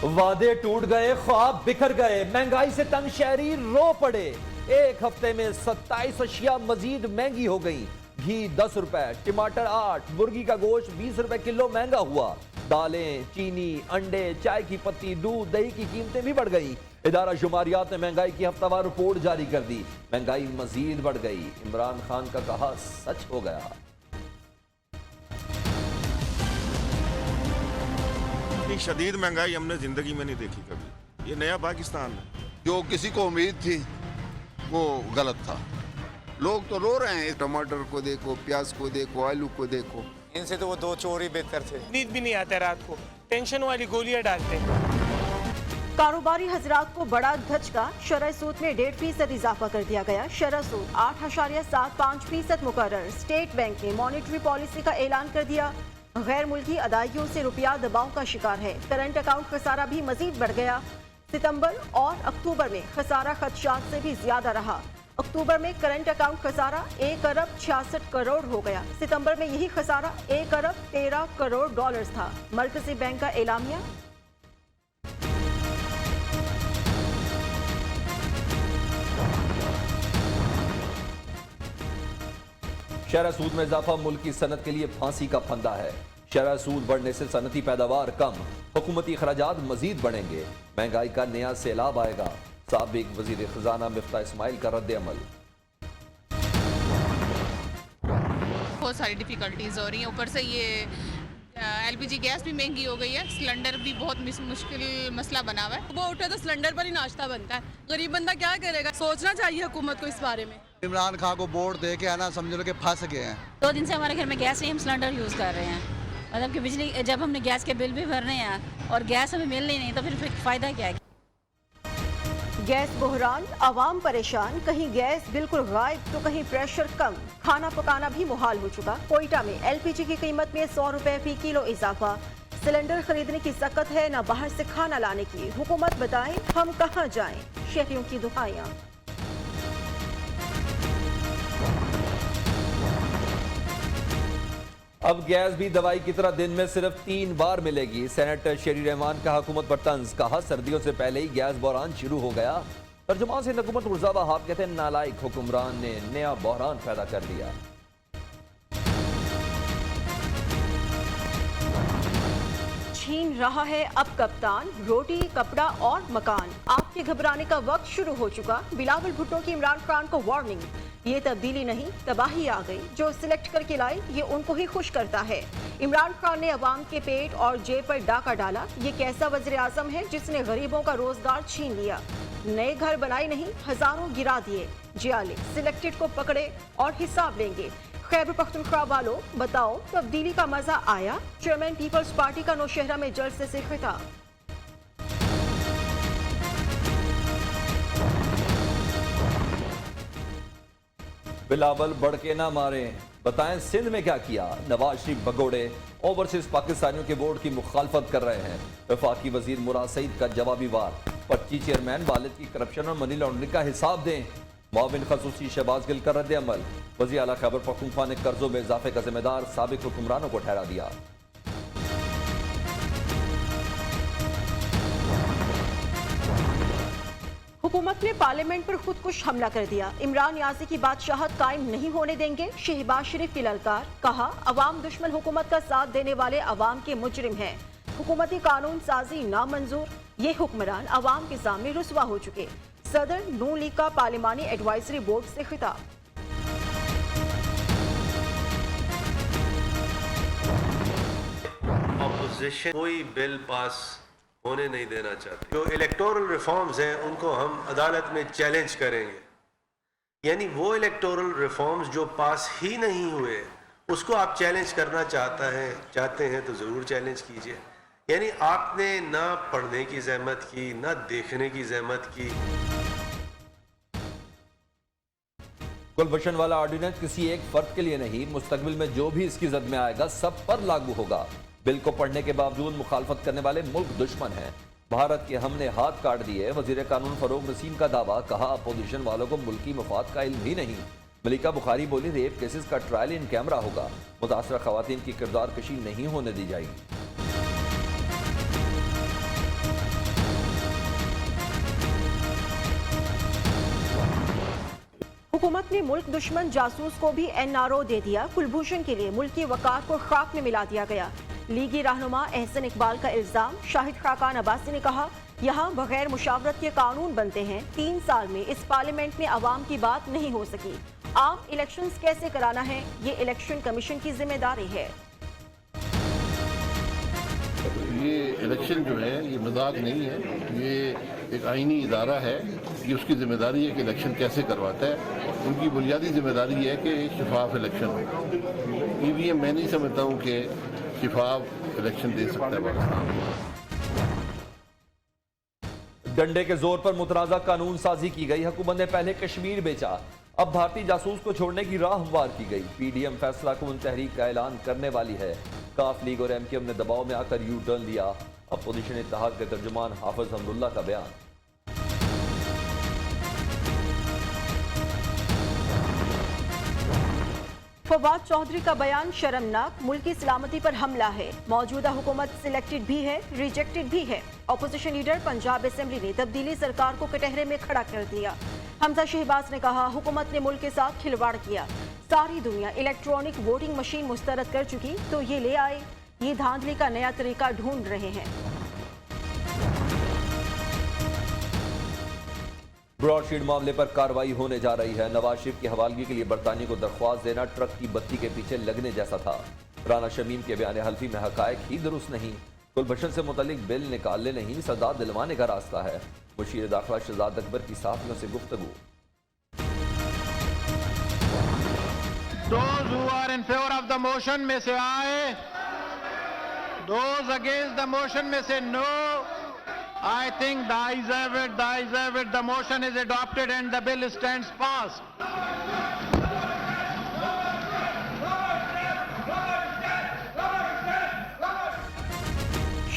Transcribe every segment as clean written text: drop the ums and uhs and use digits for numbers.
वादे टूट गए, ख्वाब बिखर गए, महंगाई से तंग शहरी रो पड़े। एक हफ्ते में 27 अशिया मजीद महंगी हो गई। घी 10 रुपए, टमाटर 8, मुर्गी का गोश्त 20 रुपए किलो महंगा हुआ। दालें, चीनी, अंडे, चाय की पत्ती, दूध, दही की कीमतें भी बढ़ गई। इदारा शुमारियात ने महंगाई की हफ्तावार रिपोर्ट जारी कर दी। महंगाई मजीद बढ़ गई। इमरान खान का कहा सच हो गया। इतनी शदीद महंगाई हमने जिंदगी में नहीं देखी कभी। ये नया पाकिस्तान है। जो किसी को उम्मीद थी वो गलत था। लोग तो रो रहे हैं। टमाटर को देखो, प्याज को देखो, आलू को देखो। इनसे तो वो 2 चोर ही बेहतर थे। नींद भी नहीं आता रात को, टेंशन वाली गोलियां डालते हैं। कारोबारी हजरात को बड़ा धचका। शरह सूद में 1.5% इजाफा कर दिया गया। शरह सूद 8.75% मुकर्रर। स्टेट बैंक ने मॉनेटरी पॉलिसी का ऐलान कर दिया। गैर मुल्की अदायगियों से रुपया दबाव का शिकार है। करंट अकाउंट खसारा भी मजीद बढ़ गया। सितंबर और अक्टूबर में खसारा खदशात से भी ज्यादा रहा। अक्टूबर में करंट अकाउंट खसारा 1 अरब 66 करोड़ हो गया। सितंबर में यही खसारा 1 अरब 13 करोड़ डॉलर्स था। मरकजी बैंक का एलामिया। शरह सूद में इजाफा मुल्क की सनत के लिए फांसी का फंदा है। शरह सूद बढ़ने से सनती पैदावार कम, हुकूमती अखराजात मजीद बढ़ेंगे, महंगाई का नया सैलाब आएगा। साबिक वजीर खजाना मिफ्ता इस्माइल का रद्द अमल। बहुत सारी डिफिकल्टीज हो रही हैं। ऊपर से ये एलपीजी गैस भी महंगी हो गई है। सिलेंडर भी बहुत मुश्किल मसला बना हुआ है। वो उठे तो सिलेंडर पर ही नाश्ता बनता है। गरीब बंदा क्या करेगा? सोचना चाहिए हुकूमत को इस बारे में। इमरान खान को वोट दे के आना समझ लो कि फंस गए हैं। 2 दिन से हमारे घर में गैस नहीं, हम सिलेंडर यूज़ कर रहे हैं। मतलब कि बिजली, जब हमने गैस के बिल भी भरने हैं और गैस हमें मिल नहीं, तो फिर फ़ायदा क्या है? गैस बहरान, आवाम परेशान। कहीं गैस बिल्कुल गायब तो कहीं प्रेशर कम। खाना पकाना भी मुहाल हो चुका। कोयटा में एलपीजी की कीमत में 100 रुपए फी किलो इजाफा। सिलेंडर खरीदने की सकत है, न बाहर से खाना लाने की। हुकूमत बताए हम कहाँ जाएं? शहरियों की दुहाइयां। अब गैस भी दवाई की तरह दिन में सिर्फ 3 बार मिलेगी। सेनेटर शेरी रहमान का हुकूमत पर तंज। कहा सर्दियों से पहले ही गैस बहरान शुरू हो गया। तर्जुमान से हुकूमत मुर्जा वहाब कहते हैं नालायक हुक्मरान ने नया बहरान पैदा कर दिया। छीन रहा है अब कप्तान रोटी, कपड़ा और मकान। आपके घबराने का वक्त शुरू हो चुका। बिलावल भुट्टो की इमरान खान को वार्निंग। ये तब्दीली नहीं, तबाही आ गई। जो सिलेक्ट करके लाए ये उनको ही खुश करता है। इमरान खान ने अवाम के पेट और जेब पर डाका डाला। ये कैसा वज़ीर आज़म है जिसने गरीबों का रोजगार छीन लिया? नए घर बनाए नहीं, हजारों गिरा दिए। जियाले सिलेक्टेड को पकड़े और हिसाब लेंगे। खैबर पख्तूनख्वा वालों बताओ, तब्दीली का मजा आया? चेयरमैन पीपल्स पार्टी का नौशहरा में जलसे से खिताब। बिलावल बढ़ के ना मारे, बताएं सिंध में क्या किया? नवाज शरीफ भगोड़े ओवरसीज पाकिस्तानियों के वोट की मुखालफत कर रहे हैं। वफाकी वजीर मुराद सईद का जवाबी वार। 25 चेयरमैन वालिद की करप्शन और मनी लॉन्ड्रिंग का हिसाब दें। मुआविन खसूसी शहबाज गिल का रद्द अमल। वज़ीर आला खैबर पख्तूनख्वा ने कर्जों में इजाफे का जिम्मेदार साबिक हुक्मरानों को ठहरा दिया। हुकूमत ने पार्लियामेंट पर खुदकुश हमला कर दिया। इमरान याजी की बादशाहत कायम नहीं होने देंगे। शहबाज शरीफ की ललकार। कहा अवाम दुश्मन हुकूमत का साथ देने वाले अवाम के मुजरिम हैं। हुकूमती कानून साजी नामंजूर। ये हुक्मरान अवाम के सामने रुसवा हो चुके। सदर नून लीग का पार्लिमानी एडवाइजरी बोर्ड से खिताब। ऑपोजिशन कोई बिल पास होने नहीं देना चाहती। जो इलेक्टोरल रिफॉर्म्स हैं उनको हम अदालत में चैलेंज करेंगे। यानी वो इलेक्टोरल रिफॉर्म्स जो पास ही नहीं हुए उसको आप चैलेंज करना चाहते हैं तो ज़रूर चैलेंज कीजिए। यानी आपने ना पढ़ने की जहमत की, ना देखने की जहमत की। कुलभूषण वाला ऑर्डिनेंस किसी एक फर्द के लिए नहीं, मुस्तकबिल में जो भी इसकी जद में आएगा सब पर लागू होगा। बिल को पढ़ने के बावजूद मुखालफत करने वाले मुल्क दुश्मन हैं। भारत के हमने हाथ काट दिए। वजीर कानून फरोग नसीम का दावा। कहा अपोजिशन वालों को मुल्की मफाद का इल्म ही नहीं। मलिका बुखारी बोली रेप केसेस का ट्रायल इन कैमरा होगा। मुतासरा खवातीन की किरदार कशी नहीं होने दी जाएगी। हुकूमत ने मुल्क दुश्मन जासूस को भी NRO दे दिया। कुलभूषण के लिए मुल्क की वकार को खाक में मिला दिया गया। लीगी रहनुमा एहसन इकबाल का इल्जाम। शाहिद खाकान अब्बासी ने कहा, यहाँ बगैर मुशावरत के कानून बनते हैं। 3 साल में इस पार्लियामेंट में अवाम की बात नहीं हो सकी। आम इलेक्शंस कैसे कराना है, ये इलेक्शन कमीशन की जिम्मेदारी है। ये इलेक्शन जो है ये मजाक नहीं है, ये एक आईनी इदारा है। ये उसकी जिम्मेदारी है कि इलेक्शन कैसे करवाता है। उनकी बुनियादी जिम्मेदारी है कि शफाफ इलेक्शन हो। EVM मैं नहीं समझता हूँ कि शफाफ इलेक्शन दे सकता है पाकिस्तान। डंडे के जोर पर मुतराजा कानून साजी की गई। हुकूमत ने पहले कश्मीर बेचा, अब भारतीय जासूस को छोड़ने की राह हमवार की गई। PDM फैसला कौन तहरीक का ऐलान करने वाली है। काफ लीग और MKM ने दबाव में आकर यू टर्न लिया। अपोजिशन इत्तेहाद के तर्जुमान हाफिज हमदुल्ला का बयान। फवाद चौधरी का बयान शर्मनाक। मुल्क की सलामती पर हमला है। मौजूदा हुकूमत सिलेक्टेड भी है, रिजेक्टेड भी है। अपोजिशन लीडर पंजाब असेंबली ने तब्दीली सरकार को कटहरे में खड़ा कर दिया। हमजा शहबाज ने कहा, हुकूमत ने मुल्क के साथ खिलवाड़ किया। सारी दुनिया इलेक्ट्रॉनिक वोटिंग मशीन मुस्तरद कर चुकी तो ये ले आए। ये धांधली का नया तरीका ढूंढ रहे हैं। ब्रॉडशीट मामले पर कार्रवाई होने जा रही है। नवाज शरीफ की हवालगी के लिए बरतानिया को दरख्वास्त देना ट्रक की बत्ती के पीछे लगने जैसा था। राना शमीम के बयान हल्फी में हकायक ही दुरुस्त नहीं। कुलभूषण से मुतल्लिक बिल निकालने नहीं, सजा दिलवाने का रास्ता है। मुशीर दाखिला शहजाद अकबर की साथियों से गुफ्तगू। Those who are in favor of the motion में से आए, those against the motion में से no. I think the ayes have it, the ayes have it. The motion is adopted and the bill stands passed.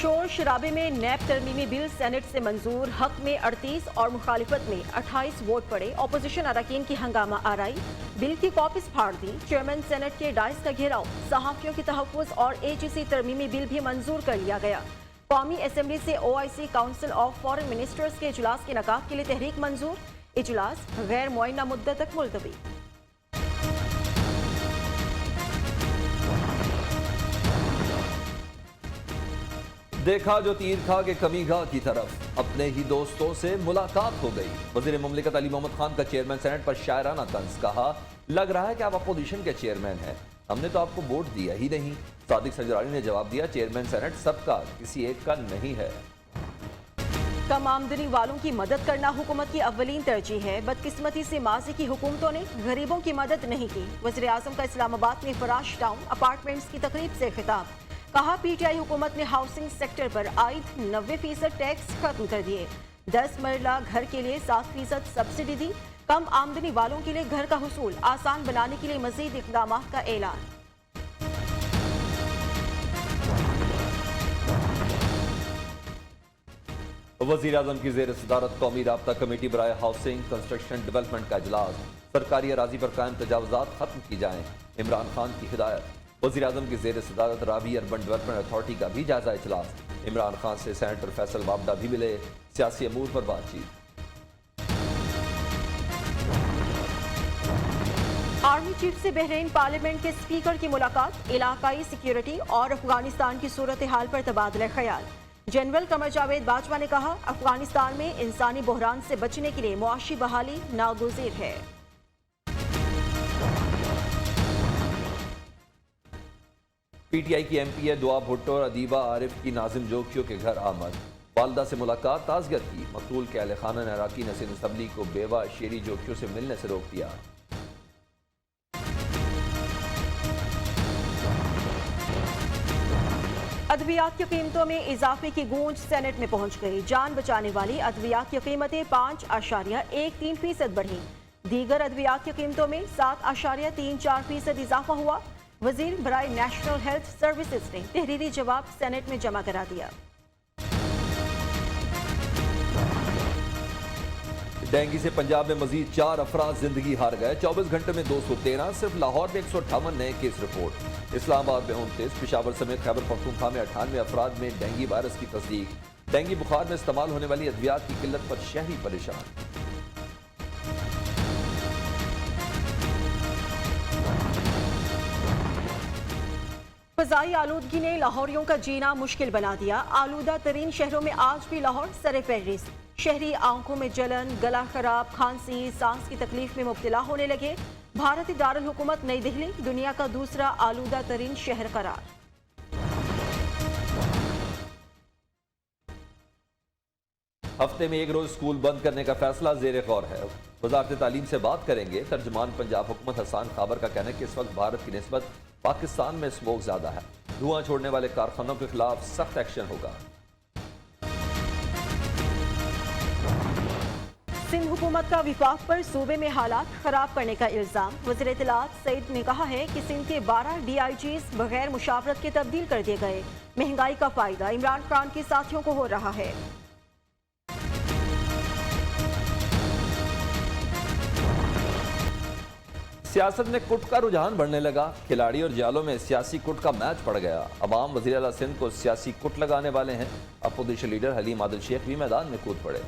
शोर शराबे में नैब तरमीमी bill senate से मंजूर। हक में 38 और मुखालिफत में 28 वोट पड़े। अपोजिशन अरकान की हंगामा आराई। बिल की कॉपीज फाड़ दी। चेयरमैन सेनेट के डाइस का घेराव। सहाफियों के तहफ़्फ़ुज़ और AGC तरमीमी बिल भी मंजूर कर लिया गया। कौमी असेंबली से OIC council of foreign ministers के इजलास के नकाब के लिए तहरीक मंजूर। इजलास गैर मुअय्यना मुद्दत तक मुलतवी। देखा जो तीर खा के कमी गाह की तरफ। अपने ही दोस्तों से मुलाकात हो गई। वज़ीर मुमलिकत अली मोहम्मद खान का चेयरमैन सेनेट पर शायराना तंज। कहा, लग रहा है कि आप अपोजिशन के चेयरमैन हैं, हमने तो आपको वोट दिया ही नहीं। सादिक सजरानी ने जवाब दिया, चेयरमैन सेनेट सबका, किसी एक का नहीं है। कम आमदनी वालों की मदद करना हुकूमत की अव्वलीन तरजीह है। बदकिस्मती से माजी की हुकूमतों ने गरीबों की मदद नहीं की। वज़ीर आज़म का इस्लामाबाद में फराश टाउन अपार्टमेंट्स की तकरीब से खिताब। कहा, PTI हुकूमत ने हाउसिंग सेक्टर पर आयद 90% टैक्स खत्म कर दिए। 10 मरला घर के लिए 7% सब्सिडी दी। कम आमदनी वालों के लिए घर का हुसूल आसान बनाने के लिए मजीद इक़दाम का ऐलान। वज़ीर आज़म की ज़ेर सदारत कौमी राब्ता कमेटी बराए हाउसिंग कंस्ट्रक्शन डेवलपमेंट का इजलास। सरकारी अराजी पर कायम तजावुज़ात खत्म की जाएं, इमरान खान की हिदायत। वज़ीर आज़म की ज़ेर सदारत रावी अर्बन डेवलपमेंट अथॉरिटी का भी जायजा इजलास। इमरान खान से सेनेटर फैसल वाबडा भी मिले। सियासी अमूर पर बातचीत। आर्मी चीफ से बहरीन पार्लियामेंट के स्पीकर की मुलाकात। इलाकाई सिक्योरिटी और अफगानिस्तान की सूरत हाल पर तबादला ख्याल। जनरल कमर जावेद बाजवा ने कहा, अफगानिस्तान में इंसानी बहरान से बचने के लिए मुआशी बहाली नागुज़ीर है। PTI की MP दुआ भुट्टो और अदीबा आरिफ की नाजिम जोगियों के घर आमद। वालदा से मुलाकात, ताज़गियत की। मकतूल के अहले खाना ने अरकान असेंबली को बेवा शेरी जोगियों से मिलने से रोक दिया। अद्वियात की कीमतों में इजाफे की गूंज सेनेट में पहुंच गई। जान बचाने वाली अद्वियात की कीमतें 5.13% बढ़ी। दीगर अद्वियात की कीमतों में 7.34% इजाफा हुआ। वजीर बराए नेशनल हेल्थ सर्विसेज ने तहरीरी जवाब सेनेट में जमा करा दिया। डेंगू से पंजाब में मजीद 4 अफराद जिंदगी हार गए। 24 घंटे में 213। सिर्फ लाहौर में 158 नए केस रिपोर्ट। इस्लामाबाद में 29। पेशावर समेत खैबर पख्तूनख्वा में 98 अफराद में डेंगू वायरस की तस्दीक। डेंगू बुखार में इस्तेमाल होने वाली अद्वियात की किल्लत पर शहरी परेशान। फजाई आलूदगी ने लाहौरियों का जीना मुश्किल बना दिया। आलूदा तरीन शहरों में आज भी लाहौर सरे फहरिस्त। शहरी आंखों में जलन, गला खराब, खांसी, सांस की तकलीफ में मुब्तला होने लगे। भारतीय दारुल हुकूमत नई दिल्ली दुनिया का दूसरा आलूदा तरीन शहर करार। हफ्ते में एक रोज स्कूल बंद करने का फैसला ज़ेर गौर है। वजारत तालीम से बात करेंगे। तर्जमान पंजाब हुकूमत हसन खाबर का कहना है कि इस वक्त भारत की निस्बत पाकिस्तान में स्मोक ज्यादा है। धुआं छोड़ने वाले कारखानों के खिलाफ सख्त एक्शन होगा। सिंध हुकूमत का विफाक पर सूबे में हालात खराब करने का इल्जाम। वज़ीर इत्तलात सईद ने कहा है कि सिंध के 12 DIGs बगैर मुशावरत के तब्दील कर दिए गए। महंगाई का फायदा इमरान खान के साथियों को हो रहा है। सियासत में कुट का रुझान बढ़ने लगा। खिलाड़ी और जालों में सियासी कुट का मैच पड़ गया। अवाम वज़ीर आला सिंध को सियासी कुट लगाने वाले हैं। अपोजिशन लीडर हलीम आदिल शेख भी मैदान में कूद पड़े।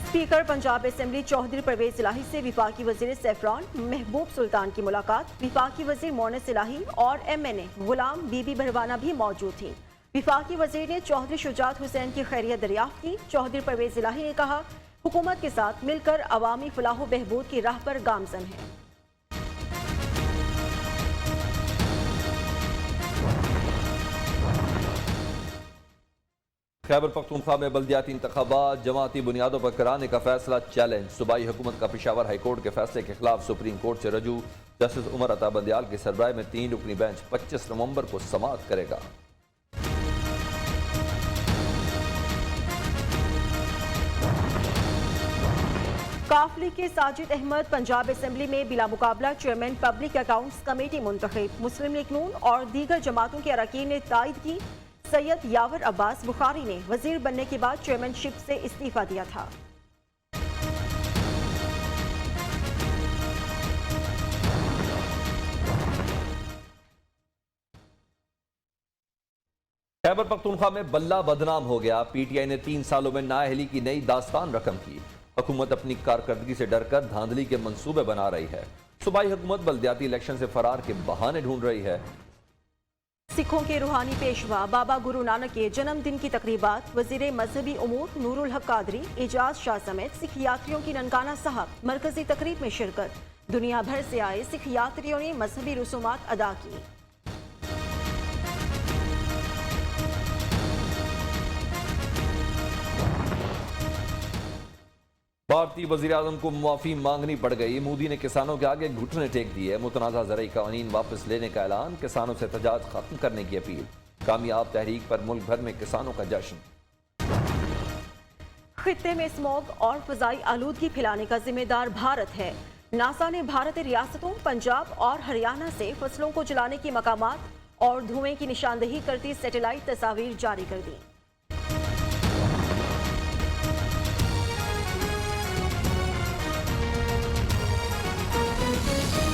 स्पीकर पंजाब असेंबली चौधरी परवेज इलाही से विफाकी वजीर सेफ्रान महबूब सुल्तान की मुलाकात। विफाकी वजीर मोनस इलाही और MNA गुलाम बीबी भरवाना भी मौजूद थी। विफाकी वजीर ने चौधरी शुजात हुसैन की खैरियत दरियाफ्त की। चौधरी परवेज इलाही ने कहा, हुकूमत के साथ मिलकर अवामी फलाह बहबूद की राह पर गामजन है। खैबर पख्तूनख्वा में बल्दियाती इंतखाबात जमाती बुनियादों पर कराने का फैसला चैलेंज। सूबाई हुकूमत का पेशावर हाईकोर्ट के फैसले के खिलाफ सुप्रीम कोर्ट से रजू। जस्टिस उमर अता बंदियाल की सरबराही में 3 रुकनी बेंच 25 नवंबर को समाअत करेगा। काफली के साजिद अहमद पंजाब असेंबली में बिला मुकाबला चेयरमैन पब्लिक अकाउंट्स कमेटी मुंतखब। मुस्लिम लीग नून और दीगर जमातों के अरकान ने तायद की। सैयद यावर अब्बास बुखारी ने वजीर बनने के बाद चेयरमैनशिप से इस्तीफा दिया था। खैबर पख्तूनख्वा में बल्ला बदनाम हो गया। PTI ने 3 सालों में नाअहली की नई दास्तान रकम की। हुकूमत अपनी कारकर्दगी से डरकर धांधली के मंसूबे बना रही है। सूबाई हुकूमत बल्दियाती इलेक्शन से फरार के बहाने ढूंढ रही है। सिखों के रूहानी पेशवा बाबा गुरु नानक के जन्मदिन की तकरीबात। वजीर मजहबी उमूर नूरुल हक कादरी, एजाज शाह समेत सिख यात्रियों की ननकाना साहब मरकजी तकरीब में शिरकत। दुनिया भर से आए सिख यात्रियों ने मजहबी रसूमात अदा की। भारतीय वज़ीर आज़म को मुआफ़ी मांगनी पड़ गई। मोदी ने किसानों के आगे घुटने टेक दिए। मुतनाज़ा ज़रई क़वानीन वापस लेने का ऐलान। किसानों से एहतजाज खत्म करने की अपील। कामयाब तहरीक पर मुल्क भर में किसानों का जश्न। खित्ते में स्मॉग और फजाई आलूदगी फैलाने का जिम्मेदार भारत है। नासा ने भारतीय रियासतों पंजाब और हरियाणा से फसलों को जलाने की मकामात और धुएं की निशानदेही करती सैटेलाइट तस्वीर जारी कर दी।